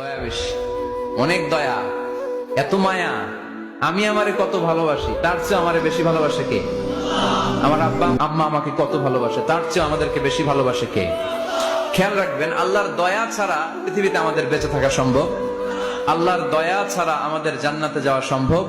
দয়া বেশি, অনেক দয়া, এত মায়া। আমি আমারে কত ভালোবাসি, তার চেয়ে আমারে বেশি ভালোবাসে কে? আমার আব্বা আম্মা আমাকে কত ভালোবাসে, তার চেয়ে আমাদেরকে বেশি ভালোবাসে কে? খেয়াল রাখবেন, আল্লাহর দয়া ছাড়া পৃথিবীতে আমাদের বেঁচে থাকা সম্ভব, আল্লাহর দয়া ছাড়া আমাদের জান্নাতে যাওয়া সম্ভব।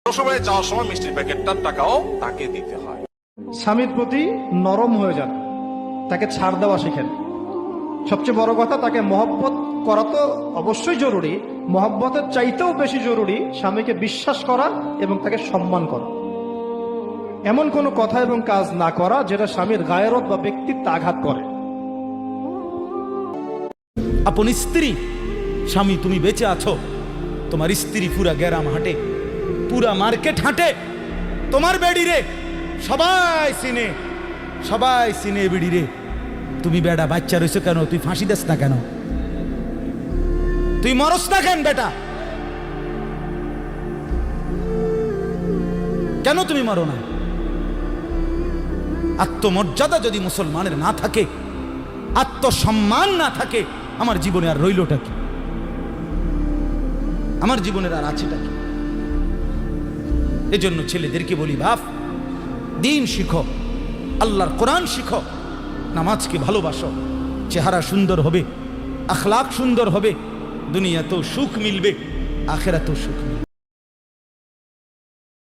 সময় যাওয়ার সময় মিষ্টির প্যাকেটটার টাকাও তাকে দিতে হয়। স্বামীর প্রতি নরম হয়ে যান, তাকে ছাড় দেওয়া শিখেন। সবচেয়ে বড় কথা, তাকে মহব্বত করা তো অবশ্যই জরুরি, মহব্বতের চাইতেও বেশি জরুরি স্বামীকে বিশ্বাস করা এবং তাকে সম্মান করা। এমন কোনো কথা এবং কাজ না করা যেটা স্বামীর গায়রত বা ব্যক্তিত্ব আঘাত করে। আপন স্ত্রী, স্বামী তুমি বেঁচে আছো, তোমার স্ত্রী পুরা গ্রাম হাঁটে, পুরা মার্কেট হাঁটে, তোমার বেড়ি রে সবাই চিনে বেড়ি রে। তুমি বেটা বাচ্চা রয়েছো কেন? তুই ফাঁসি দেস না কেন? তুই মরস না কেন বেটা? কেন তুমি মরো না? আত্মমর্যাদা যদি মুসলমানের না থাকে, আত্মসম্মান না থাকে, আমার জীবনে আর রইলটা কি? আমার জীবনের আর আছেটা কি? এজন্য ছেলেদেরকে বলি, বাপ, দিন শিখো, আল্লাহর কোরআন শিখো, নামাজকে ভালোবাসো, চেহারা সুন্দর হবে, আখলাক সুন্দর হবে, দুনিয়াতেও সুখ মিলবে, আখেরাতেও সুখ মিলবে।